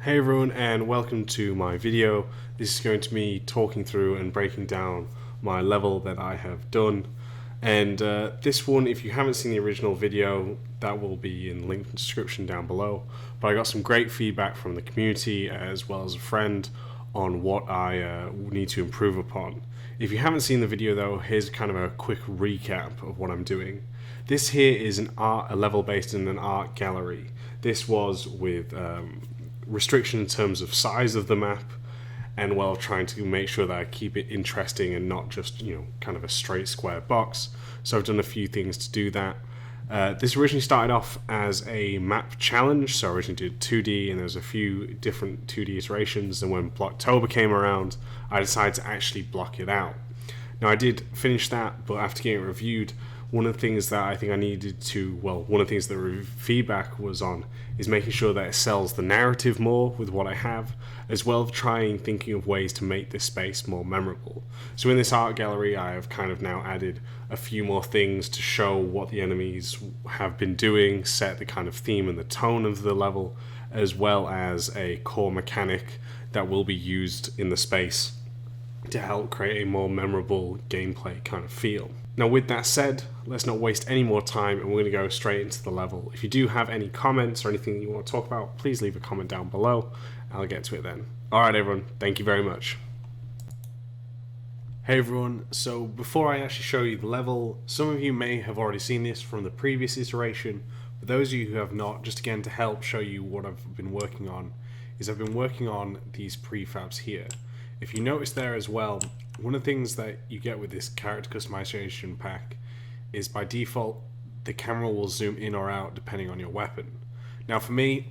Hey everyone, and welcome to my video. This is going to be talking through and breaking down my level that I have done. And this one, if you haven't seen the original video, that will be in the link in the description down below. But I got some great feedback from the community as well as a friend on what I need to improve upon. If you haven't seen the video though, here's kind of a quick recap of what I'm doing. This here is a level based in an art gallery. This was with restriction in terms of size of the map, and while trying to make sure that I keep it interesting and not just, kind of a straight square box. So I've done a few things to do that. This originally started off as a map challenge, so I originally did 2D, and there's a few different 2D iterations, and when Blocktober came around, I decided to actually block it out. Now I did finish that, but after getting it reviewed, one of the things that I think I needed to, one of the things that feedback was on is making sure that it sells the narrative more with what I have, as well as thinking of ways to make this space more memorable. So in this art gallery, I have kind of now added a few more things to show what the enemies have been doing, set the kind of theme and the tone of the level, as well as a core mechanic that will be used in the space to help create a more memorable gameplay kind of feel. Now with that said, let's not waste any more time and we're going to go straight into the level. If you do have any comments or anything that you want to talk about, please leave a comment down below. I'll get to it then. Alright everyone, thank you very much. Hey everyone, so before I actually show you the level, some of you may have already seen this from the previous iteration. For those of you who have not, just again to help show you what I've been working on, is I've been working on these prefabs here. If you notice there as well, one of the things that you get with this character customization pack is by default the camera will zoom in or out depending on your weapon. Now for me,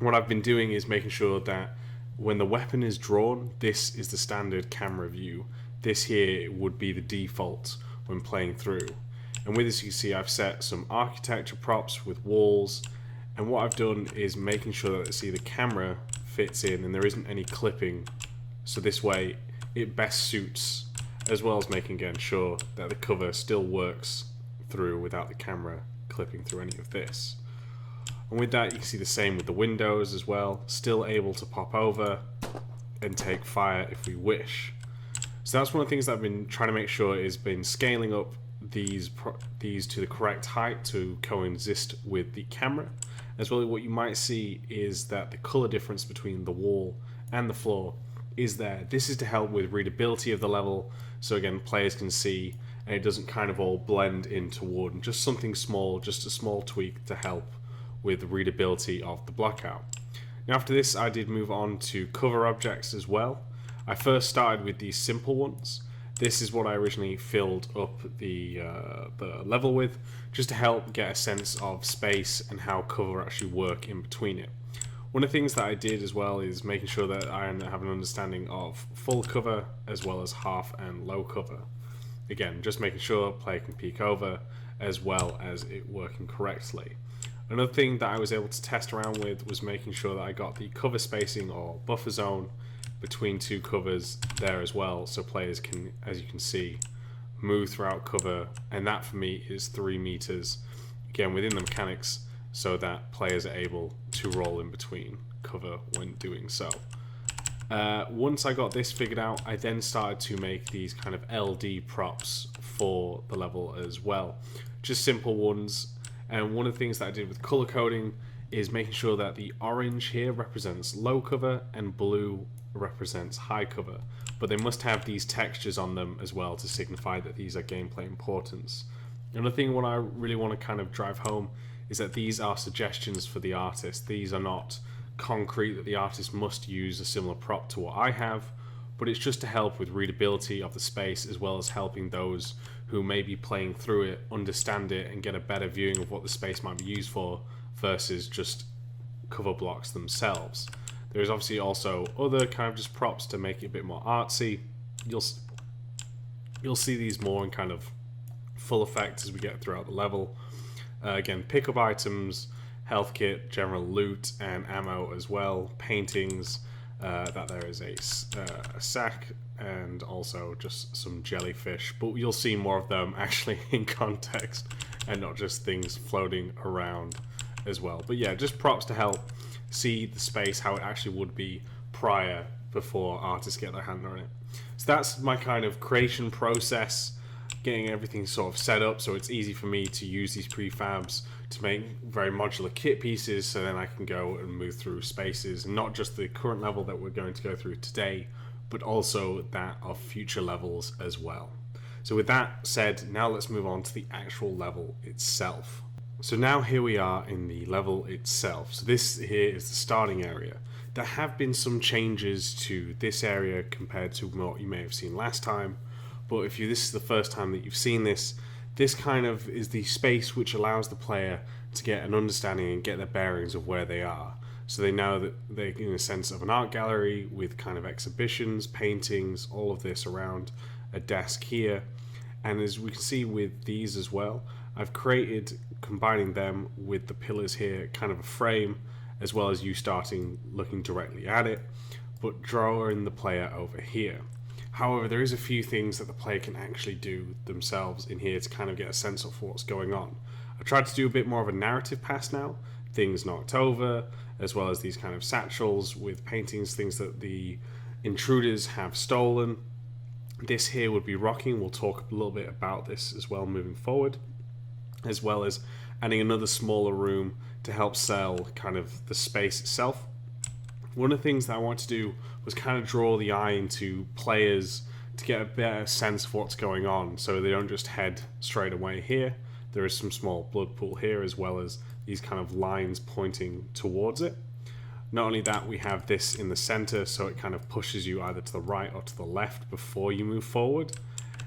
what I've been doing is making sure that when the weapon is drawn, this is the standard camera view. This here would be the default when playing through. And with this you see I've set some architecture props with walls, and what I've done is making sure that the camera fits in and there isn't any clipping, so this way it best suits, as well as making again sure that the cover still works through without the camera clipping through any of this. And with that you can see the same with the windows as well, still able to pop over and take fire if we wish. So that's one of the things that I've been trying to make sure is been scaling up these to the correct height to coexist with the camera. As well, what you might see is that the color difference between the wall and the floor is there. This is to help with readability of the level, so again players can see and it doesn't kind of all blend in toward, and just something small, just a small tweak to help with readability of the blockout. Now after this I did move on to cover objects as well. I first started with these simple ones. This is what I originally filled up the level with, just to help get a sense of space and how cover actually work in between it. One of the things that I did as well is making sure that I have an understanding of full cover as well as half and low cover. Again, just making sure player can peek over as well as it working correctly. Another thing that I was able to test around with was making sure that I got the cover spacing or buffer zone between two covers there as well, so players can, as you can see, move throughout cover, and that for me is 3 meters, again within the mechanics, so that players are able to roll in between cover when doing so. Once I got this figured out, I then started to make these kind of LD props for the level as well, just simple ones. And one of the things that I did with color coding is making sure that the orange here represents low cover and blue represents high cover, but they must have these textures on them as well to signify that these are gameplay importance. Another thing what I really want to kind of drive home is that these are suggestions for the artist. These are not concrete that the artist must use a similar prop to what I have, but it's just to help with readability of the space, as well as helping those who may be playing through it understand it and get a better viewing of what the space might be used for versus just cover blocks themselves. There's obviously also other kind of just props to make it a bit more artsy. You'll see these more in kind of full effect as we get throughout the level. Again, pick up items, health kit, general loot, and ammo as well. Paintings, that there is a sack, and also just some jellyfish. But you'll see more of them actually in context and not just things floating around as well. But yeah, just props to help see the space how it actually would be prior, before artists get their hand on it. So that's my kind of creation process, getting everything sort of set up so it's easy for me to use these prefabs to make very modular kit pieces, so then I can go and move through spaces, and not just the current level that we're going to go through today, but also that of future levels as well. So with that said, now let's move on to the actual level itself. So now here we are in the level itself. So this here is the starting area. There have been some changes to this area compared to what you may have seen last time, but if this is the first time that you've seen this, this kind of is the space which allows the player to get an understanding and get their bearings of where they are. So they know that they're in a sense of an art gallery with kind of exhibitions, paintings, all of this around a desk here. And as we can see with these as well, I've created, combining them with the pillars here, kind of a frame, as well as you starting looking directly at it, but drawing the player over here. However, there is a few things that the player can actually do themselves in here to kind of get a sense of what's going on. I tried to do a bit more of a narrative pass now, things knocked over, as well as these kind of satchels with paintings, things that the intruders have stolen. This here would be rocking. We'll talk a little bit about this as well moving forward, as well as adding another smaller room to help sell kind of the space itself. One of the things that I wanted to do was kind of draw the eye into players to get a better sense of what's going on, so they don't just head straight away here. There is some small blood pool here, as well as these kind of lines pointing towards it. Not only that, we have this in the center, so it kind of pushes you either to the right or to the left before you move forward.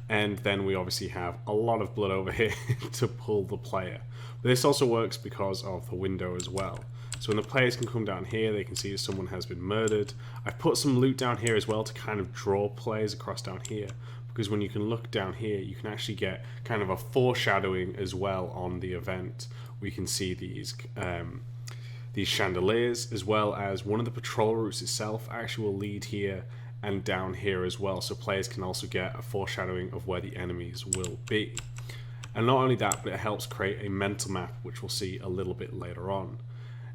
And then we obviously have a lot of blood over here to pull the player. But this also works because of the window as well. So when the players can come down here, they can see that someone has been murdered. I've put some loot down here as well to kind of draw players across down here, because when you can look down here, you can actually get kind of a foreshadowing as well on the event. We can see these chandeliers, as well as one of the patrol routes itself actually will lead here and down here as well, so players can also get a foreshadowing of where the enemies will be. And not only that, but it helps create a mental map, which we'll see a little bit later on.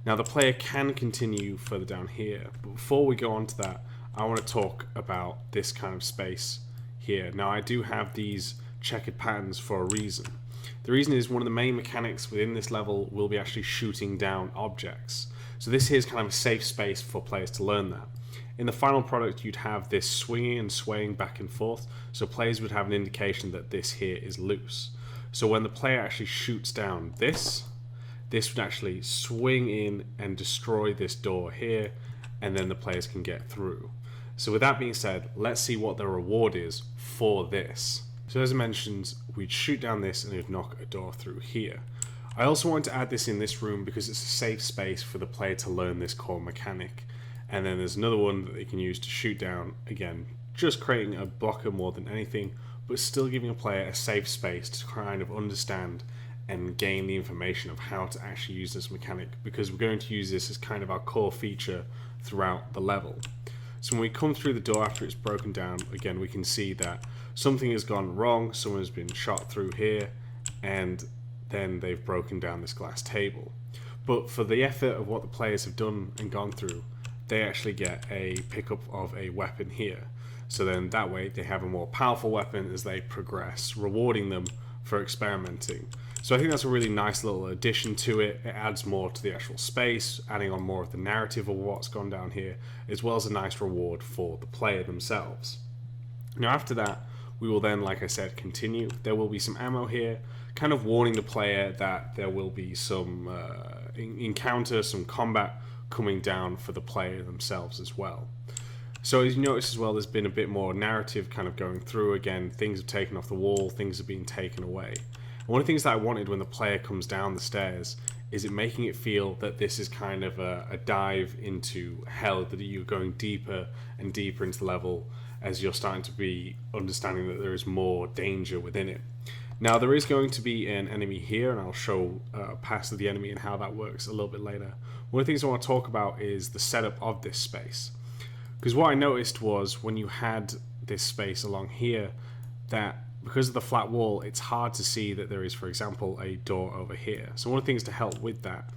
Now the player can continue further down here, but before we go on to that, I want to talk about this kind of space here. Now I do have these checkered patterns for a reason. The reason is one of the main mechanics within this level will be actually shooting down objects. So this here is kind of a safe space for players to learn that. In the final product, you'd have this swinging and swaying back and forth, so players would have an indication that this here is loose. So when the player actually shoots down this would actually swing in and destroy this door here, and then the players can get through. So with that being said, let's see what the reward is for this. So as I mentioned, we'd shoot down this and it'd knock a door through here. I also want to add this in this room because it's a safe space for the player to learn this core mechanic. And then there's another one that they can use to shoot down, again, just creating a blocker more than anything, but still giving a player a safe space to kind of understand and gain the information of how to actually use this mechanic, because we're going to use this as kind of our core feature throughout the level. So when we come through the door after it's broken down, again, we can see that something has gone wrong, someone's been shot through here, and then they've broken down this glass table. But for the effort of what the players have done and gone through, they actually get a pickup of a weapon here. So then that way they have a more powerful weapon as they progress, rewarding them for experimenting. So I think that's a really nice little addition to it. It adds more to the actual space, adding on more of the narrative of what's gone down here, as well as a nice reward for the player themselves. Now after that, we will then, like I said, continue. There will be some ammo here, kind of warning the player that there will be some encounter, some combat coming down for the player themselves as well. So as you notice as well, there's been a bit more narrative kind of going through. Again, things have taken off the wall, things have been taken away. And one of the things that I wanted when the player comes down the stairs is it making it feel that this is kind of a dive into hell, that you're going deeper and deeper into the level as you're starting to be understanding that there is more danger within it. Now there is going to be an enemy here, and I'll show past the enemy and how that works a little bit later. One of the things I want to talk about is the setup of this space. Because what I noticed was when you had this space along here, that because of the flat wall, it's hard to see that there is, for example, a door over here. So one of the things to help with that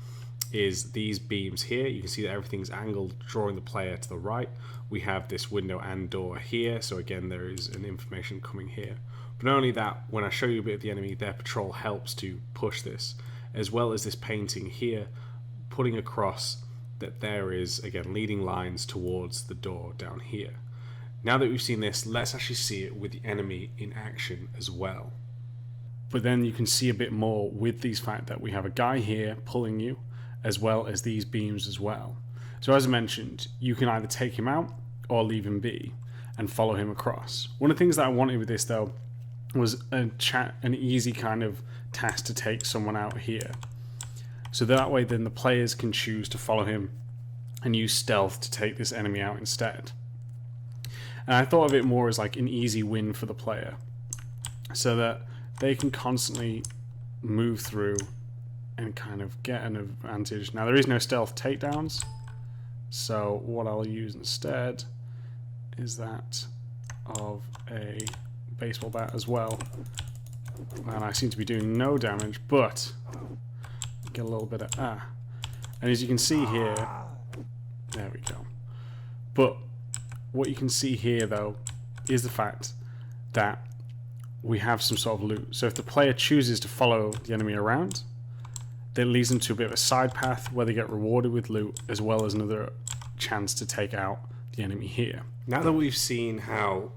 is these beams here. You can see that everything's angled, drawing the player to the right. We have this window and door here, so again there is an information coming here. But not only that, when I show you a bit of the enemy, their patrol helps to push this, as well as this painting here, putting across that there is, again, leading lines towards the door down here. Now that we've seen this, let's actually see it with the enemy in action as well. But then you can see a bit more with these fact that we have a guy here pulling you, as well as these beams as well. So as I mentioned, you can either take him out or leave him be and follow him across. One of the things that I wanted with this though was an easy kind of task to take someone out here. So that way then the players can choose to follow him and use stealth to take this enemy out instead. And I thought of it more as like an easy win for the player, so that they can constantly move through and kind of get an advantage. Now there is no stealth takedowns, so what I'll use instead is that of a baseball bat as well. And I seem to be doing no damage, but get a little bit of and as you can see here, there we go. But what you can see here though is the fact that we have some sort of loot. So if the player chooses to follow the enemy around, that leads them to a bit of a side path where they get rewarded with loot, as well as another chance to take out the enemy here. Now that we've seen how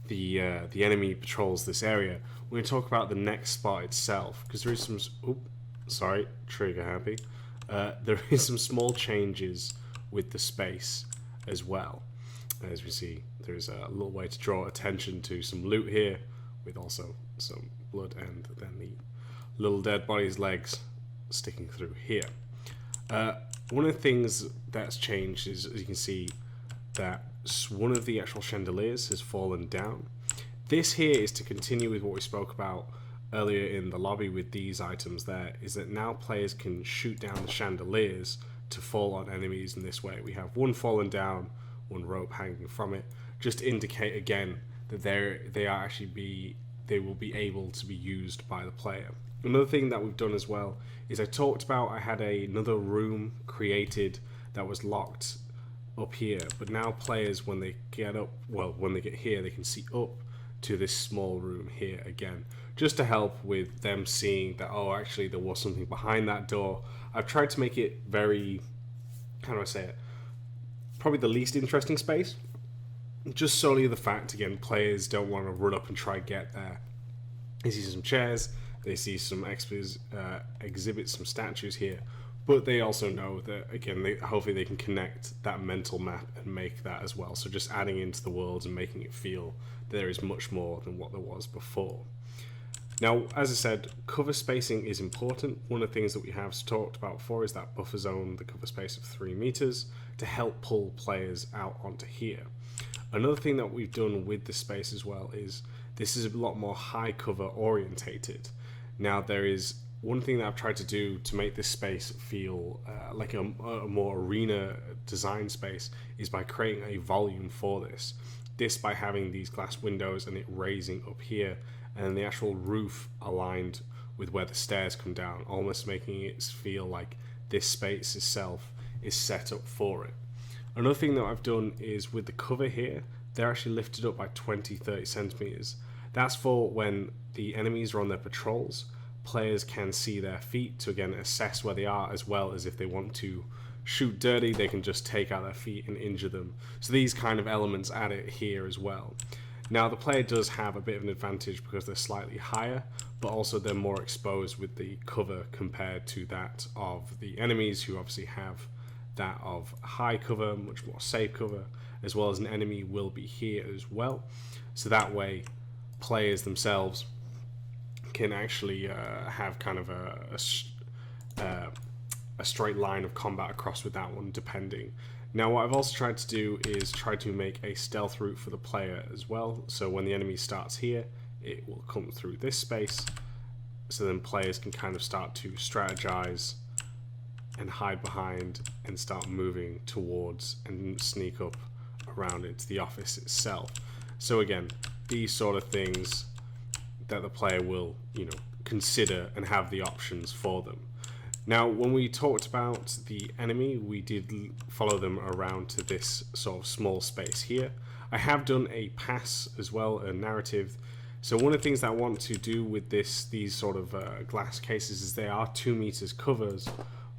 the enemy patrols this area, we're going to talk about the next spot itself, because there is some... sorry, trigger happy. There is some small changes with the space as well. As we see, there's a little way to draw attention to some loot here, with also some blood and then the little dead body's legs sticking through here. One of the things that's changed is, as you can see, that one of the actual chandeliers has fallen down. This here is to continue with what we spoke about earlier in the lobby with these items there, is that now players can shoot down the chandeliers to fall on enemies in this way. We have one fallen down, one rope hanging from it, just to indicate again that they will be able to be used by the player. Another thing that we've done as well is I talked about I had another room created that was locked up here, but now players when they get here, they can see up to this small room here again, just to help with them seeing that, oh, actually there was something behind that door. I've tried to make it very, how do I say it, probably the least interesting space, just solely the fact, again, players don't want to run up and try get there. They see some chairs, they see some exhibits, some statues here, but they also know that, again, hopefully they can connect that mental map and make that as well. So just adding into the worlds and making it feel that there is much more than what there was before. Now, as I said, cover spacing is important. One of the things that we have talked about before is that buffer zone, the cover space of 3 meters, to help pull players out onto here. Another thing that we've done with the space as well is this is a lot more high cover orientated. Now there is one thing that I've tried to do to make this space feel like a more arena design space is by creating a volume for this. This by having these glass windows and it raising up here, and the actual roof aligned with where the stairs come down, almost making it feel like this space itself is set up for it. Another thing that I've done is with the cover here, they're actually lifted up by 20-30 centimeters. That's for when the enemies are on their patrols, players can see their feet to again assess where they are, as well as if they want to shoot dirty, they can just take out their feet and injure them. So these kind of elements add it here as well. Now the player does have a bit of an advantage because they're slightly higher, but also they're more exposed with the cover compared to that of the enemies, who obviously have that of high cover, much more safe cover, as well as an enemy will be here as well. So that way players themselves can actually have kind of a straight line of combat across with that one, depending. Now what I've also tried to do is try to make a stealth route for the player as well, so when the enemy starts here it will come through this space, so then players can kind of start to strategize and hide behind and start moving towards and sneak up around into the office itself. So again, these sort of things that the player will, consider and have the options for them. Now, when we talked about the enemy, we did follow them around to this sort of small space here. I have done a pass as well, a narrative. So one of the things that I want to do with these sort of glass cases is they are 2 meters covers,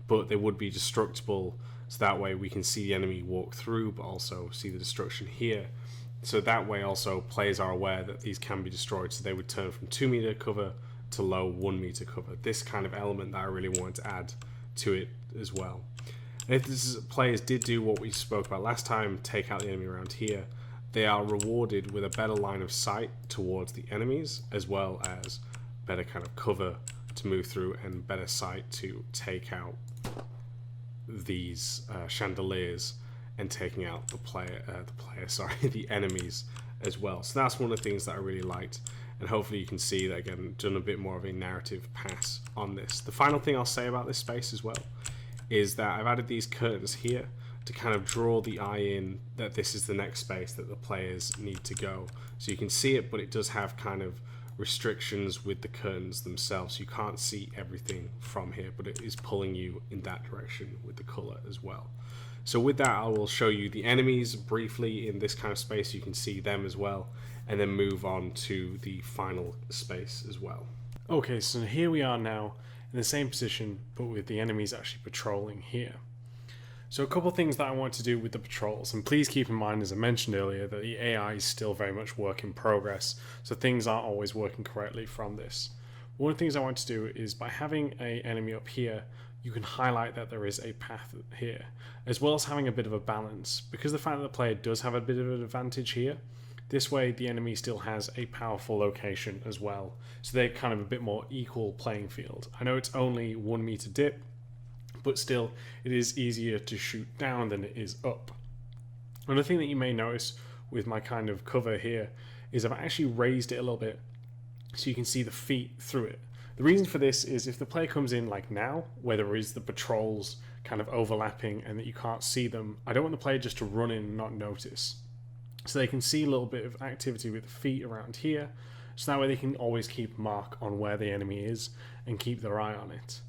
but they would be destructible. So that way we can see the enemy walk through, but also see the destruction here. So that way also players are aware that these can be destroyed. So they would turn from 2 meter cover to low 1 meter cover. This kind of element that I really wanted to add to it as well. If players did do what we spoke about last time, take out the enemy around here, they are rewarded with a better line of sight towards the enemies, as well as better kind of cover to move through and better sight to take out these chandeliers and taking out the enemies as well. So that's one of the things that I really liked, and hopefully you can see that again, done a bit more of a narrative pass on this. The final thing I'll say about this space as well is that I've added these curtains here to kind of draw the eye in that this is the next space that the players need to go. So you can see it, but it does have kind of restrictions with the curtains themselves. You can't see everything from here, but it is pulling you in that direction with the color as well. So with that, I will show you the enemies briefly in this kind of space. You can see them as well, and then move on to the final space as well. Okay, so here we are now in the same position, but with the enemies actually patrolling here. So a couple of things that I want to do with the patrols, and please keep in mind, as I mentioned earlier, that the AI is still very much work in progress, so things aren't always working correctly from this. One of the things I want to do is, by having an enemy up here, you can highlight that there is a path here, as well as having a bit of a balance. Because the fact that the player does have a bit of an advantage here, this way the enemy still has a powerful location as well, so they're kind of a bit more equal playing field. I know it's only 1 meter dip, but still it is easier to shoot down than it is up. Another thing that you may notice with my kind of cover here is I've actually raised it a little bit so you can see the feet through it. The reason for this is if the player comes in like now, where there is the patrols kind of overlapping and that you can't see them, I don't want the player just to run in and not notice. So they can see a little bit of activity with the feet around here, so that way they can always keep mark on where the enemy is and keep their eye on it.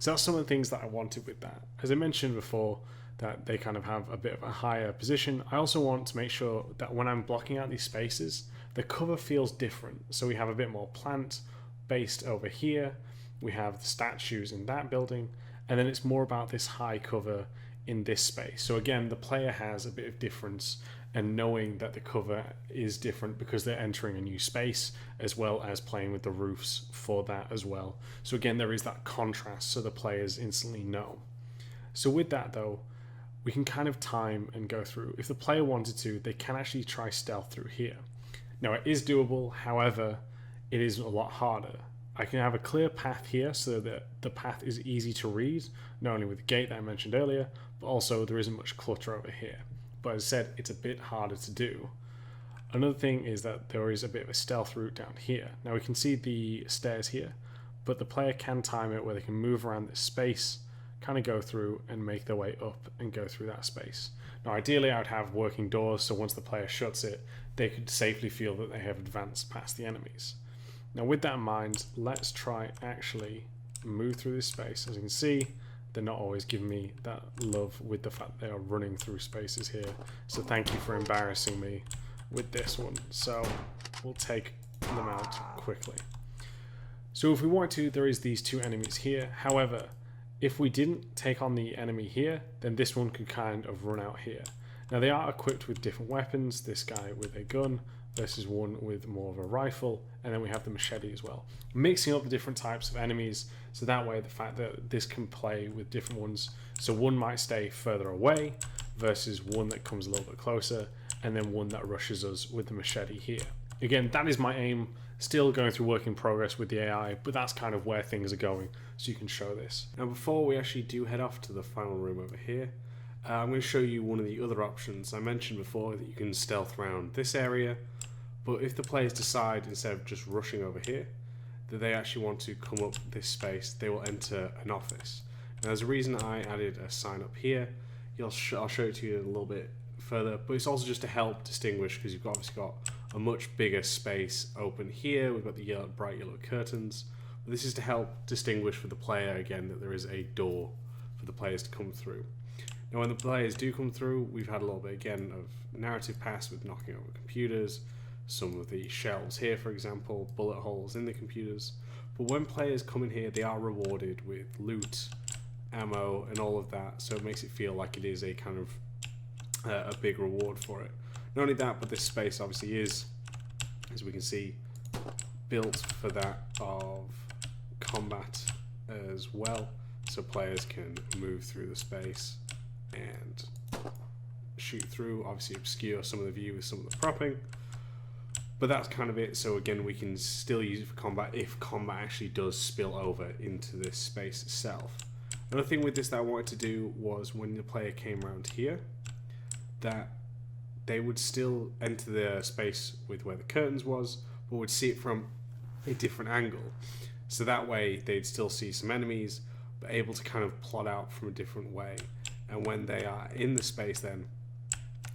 So that's some of the things that I wanted with that. As I mentioned before, that they kind of have a bit of a higher position. I also want to make sure that when I'm blocking out these spaces, the cover feels different. So we have a bit more plant based over here. We have the statues in that building, and then it's more about this high cover in this space. So again, the player has a bit of difference, and knowing that the cover is different because they're entering a new space, as well as playing with the roofs for that as well. So again, there is that contrast, so the players instantly know. So with that though, we can kind of time and go through. If the player wanted to, they can actually try stealth through here. Now it is doable, however, it is a lot harder. I can have a clear path here so that the path is easy to read, not only with the gate that I mentioned earlier, but also there isn't much clutter over here. But as I said, it's a bit harder to do. Another thing is that there is a bit of a stealth route down here. Now we can see the stairs here, but the player can time it where they can move around this space, kind of go through and make their way up and go through that space. Now ideally I would have working doors, so once the player shuts it, they could safely feel that they have advanced past the enemies. Now with that in mind, let's try actually move through this space. As you can see, they're not always giving me that love with the fact they are running through spaces here. So thank you for embarrassing me with this one. So we'll take them out quickly. So if we want to, there is these two enemies here. However, if we didn't take on the enemy here, then this one could kind of run out here. Now they are equipped with different weapons. This guy with a gun versus one with more of a rifle, and then we have the machete as well. Mixing up the different types of enemies, so that way the fact that this can play with different ones, so one might stay further away versus one that comes a little bit closer, and then one that rushes us with the machete here. Again, that is my aim, still going through work in progress with the AI, but that's kind of where things are going, so you can show this. Now before we actually do head off to the final room over here, I'm going to show you one of the other options. I mentioned before that you can stealth around this area, but if the players decide, instead of just rushing over here, that they actually want to come up this space, they will enter an office. Now there's a reason I added a sign up here. I'll show it to you a little bit further, but it's also just to help distinguish, because you've obviously got a much bigger space open here. We've got the bright yellow curtains, This is to help distinguish for the player again that there is a door for the players to come through. Now when the players do come through, we've had a little bit again of narrative pass with knocking over computers, some of the shelves here for example, bullet holes in the computers. But when players come in here, they are rewarded with loot, ammo and all of that, so it makes it feel like it is a kind of a big reward for it. Not only that, but this space obviously is, as we can see, built for that of combat as well, so players can move through the space and shoot through, obviously obscure some of the view with some of the propping, but that's kind of it. So again, we can still use it for combat if combat actually does spill over into this space itself. Another thing with this that I wanted to do was when the player came around here, that they would still enter the space with where the curtains was, but would see it from a different angle. So that way they'd still see some enemies, but able to kind of plot out from a different way. And when they are in the space, then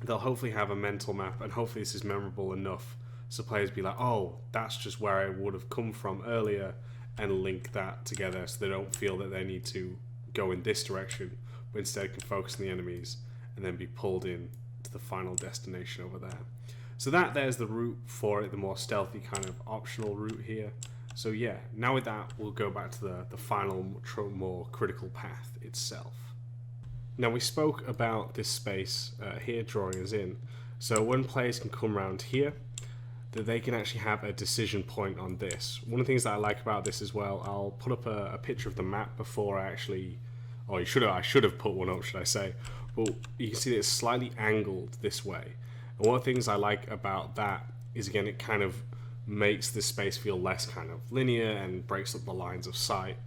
they'll hopefully have a mental map, and hopefully this is memorable enough so players be like, oh, that's just where I would have come from earlier, and link that together so they don't feel that they need to go in this direction, but instead can focus on the enemies and then be pulled in to the final destination over there. So there's the route for it, the more stealthy kind of optional route here. So yeah, now with that, we'll go back to the final, more critical path itself. Now we spoke about this space here drawing us in. So when players can come around here, that they can actually have a decision point on this. One of the things that I like about this as well, I'll put up a picture of the map before I actually, I should have put one up, should I say. But you can see that it's slightly angled this way. And one of the things I like about that is, again, it kind of makes this space feel less kind of linear and breaks up the lines of sight.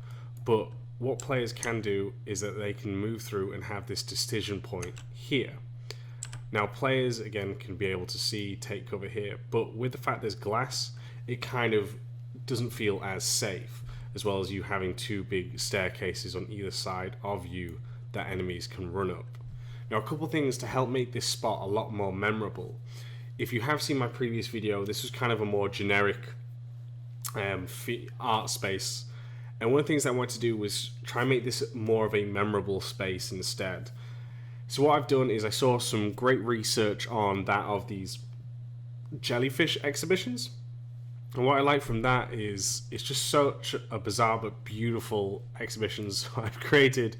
But what players can do is that they can move through and have this decision point here. Now players, again, can be able to see, take cover here, but with the fact there's glass, it kind of doesn't feel as safe, as well as you having two big staircases on either side of you that enemies can run up. Now a couple things to help make this spot a lot more memorable. If you have seen my previous video, this was kind of a more generic art space, and one of the things I wanted to do was try and make this more of a memorable space instead. So what I've done is I saw some great research on that of these jellyfish exhibitions, and what I like from that is it's just such a bizarre but beautiful exhibitions. So I've created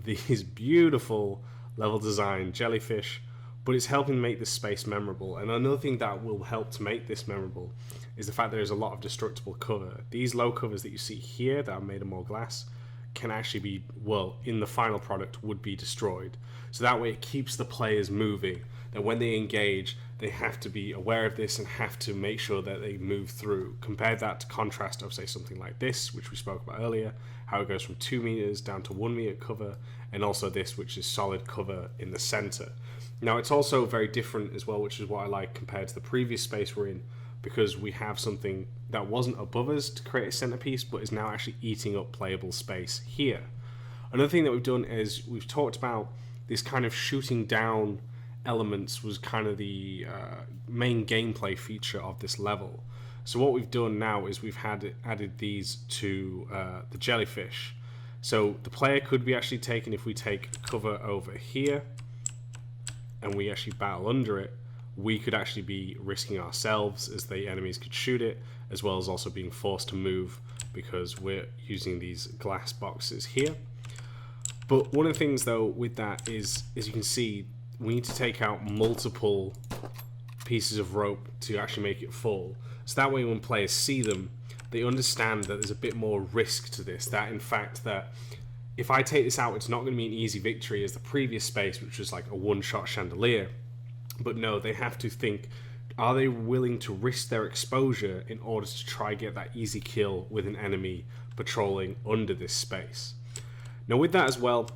these beautiful level design jellyfish, but it's helping make this space memorable. And another thing that will help to make this memorable is the fact that there's a lot of destructible cover. These low covers that you see here that are made of more glass can actually be, well, in the final product would be destroyed. So that way it keeps the players moving, that when they engage, they have to be aware of this and have to make sure that they move through. Compare that to contrast of, say, something like this, which we spoke about earlier, how it goes from 2 meters down to 1 meter cover, and also this, which is solid cover in the center. Now it's also very different as well, which is what I like compared to the previous space we're in, because we have something that wasn't above us to create a centerpiece, but is now actually eating up playable space here. Another thing that we've done is we've talked about this kind of shooting down elements was kind of the main gameplay feature of this level. So what we've done now is we've added these to the jellyfish. So the player could be actually taken if we take cover over here and we actually battle under it. We could actually be risking ourselves as the enemies could shoot it, as well as also being forced to move because we're using these glass boxes here. But one of the things though with that is, as you can see, we need to take out multiple pieces of rope to actually make it fall. So that way when players see them, they understand that there's a bit more risk to this, that in fact that if I take this out, it's not going to be an easy victory as the previous space, which was like a one-shot chandelier. But no, they have to think, are they willing to risk their exposure in order to try get that easy kill with an enemy patrolling under this space? Now with that as well,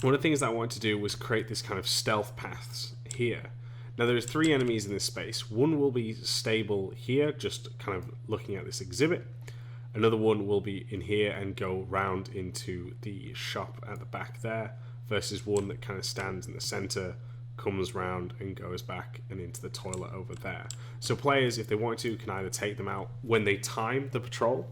one of the things that I wanted to do was create this kind of stealth paths here. Now there's 3 enemies in this space. One will be stable here, just kind of looking at this exhibit. Another one will be in here and go round into the shop at the back there, versus one that kind of stands in the center, comes round and goes back and into the toilet over there. So players, if they want to, can either take them out when they time the patrol,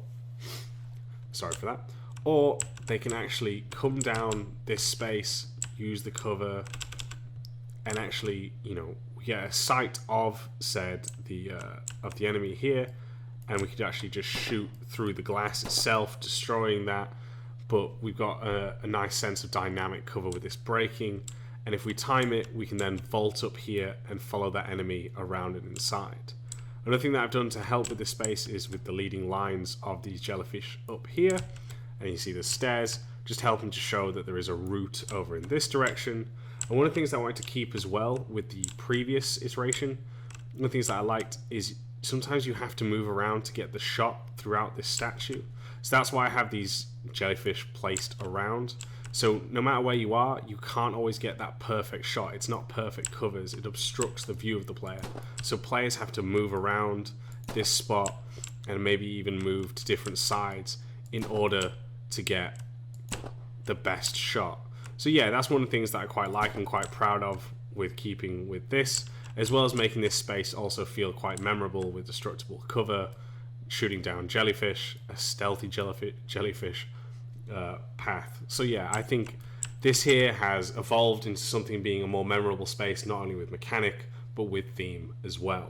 sorry for that, or they can actually come down this space, use the cover, and actually, get a sight of the enemy here, and we could actually just shoot through the glass itself, destroying that. But we've got a nice sense of dynamic cover with this breaking, and if we time it, we can then vault up here and follow that enemy around and inside. Another thing that I've done to help with this space is with the leading lines of these jellyfish up here, and you see the stairs, just helping to show that there is a route over in this direction. And one of the things that I wanted to keep as well with the previous iteration, one of the things that I liked is sometimes you have to move around to get the shot throughout this statue. So that's why I have these jellyfish placed around. So no matter where you are, you can't always get that perfect shot. It's not perfect covers. It obstructs the view of the player. So players have to move around this spot and maybe even move to different sides in order to get the best shot. So yeah, that's one of the things that I quite like and quite proud of with keeping with this, as well as making this space also feel quite memorable with destructible cover, shooting down jellyfish, a stealthy jellyfish path. So yeah, I think this here has evolved into something being a more memorable space, not only with mechanic, but with theme as well.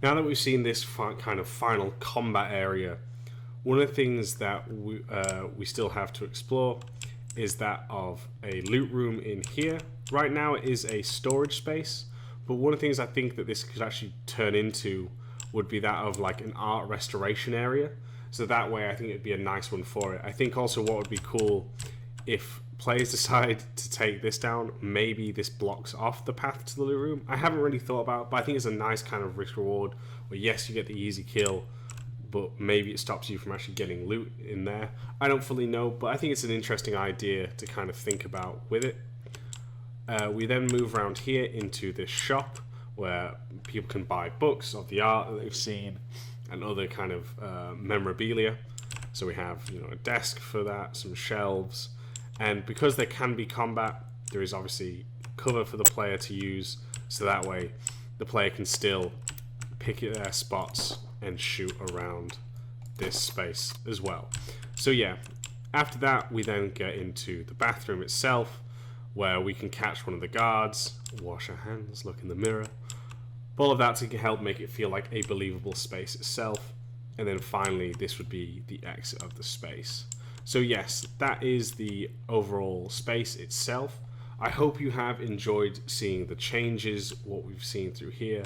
Now that we've seen this kind of final combat area, one of the things that we still have to explore is that of a loot room in here. Right now it is a storage space, but one of the things I think that this could actually turn into would be that of like an art restoration area. So that way I think it'd be a nice one for it. I think also what would be cool if players decide to take this down, maybe this blocks off the path to the loot room. I haven't really thought about it, but I think it's a nice kind of risk reward where yes, you get the easy kill, but maybe it stops you from actually getting loot in there. I don't fully know, but I think it's an interesting idea to kind of think about with it. We then move around here into this shop where people can buy books of the art that they've seen and other kind of memorabilia. So we have a desk for that, some shelves, and because there can be combat, there is obviously cover for the player to use, so that way the player can still pick their spots and shoot around this space as well. So yeah, after that we then get into the bathroom itself, where we can catch one of the guards, wash our hands, look in the mirror, all of that to help make it feel like a believable space itself. And then finally this would be the exit of the space. So yes, that is the overall space itself. I hope you have enjoyed seeing the changes, what we've seen through here.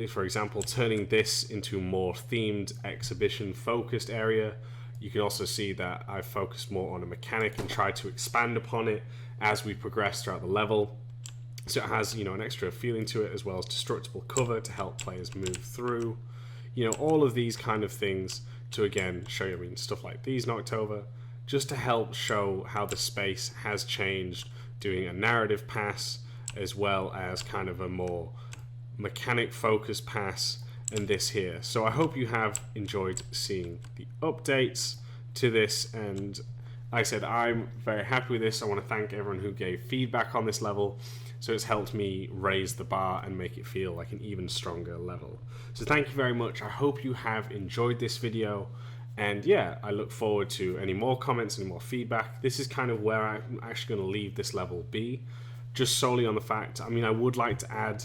For example, turning this into a more themed exhibition focused area. You can also see that I've focused more on a mechanic and tried to expand upon it as we progress throughout the level. So it has, an extra feeling to it, as well as destructible cover to help players move through. All of these kind of things to again show you, stuff like these knocked over, just to help show how the space has changed, doing a narrative pass as well as kind of a more mechanic focused pass and this here. So I hope you have enjoyed seeing the updates to this, and like I said, I'm very happy with this. I want to thank everyone who gave feedback on this level. So it's helped me raise the bar and make it feel like an even stronger level. So thank you very much. I hope you have enjoyed this video. And yeah, I look forward to any more comments, any more feedback. This is kind of where I'm actually going to leave this level be. Just solely on the fact, I would like to add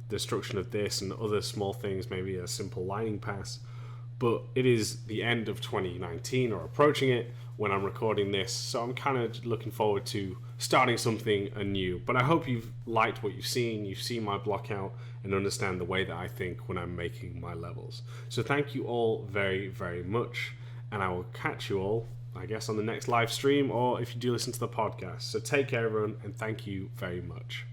destruction of this and other small things, maybe a simple lining pass. But it is the end of 2019 or approaching it when I'm recording this, so I'm kind of looking forward to starting something anew. But I hope you've liked what you've seen my block out and understand the way that I think when I'm making my levels. So thank you all very, very much, and I will catch you all, I guess, on the next live stream, or if you do listen to the podcast. So take care everyone, and thank you very much.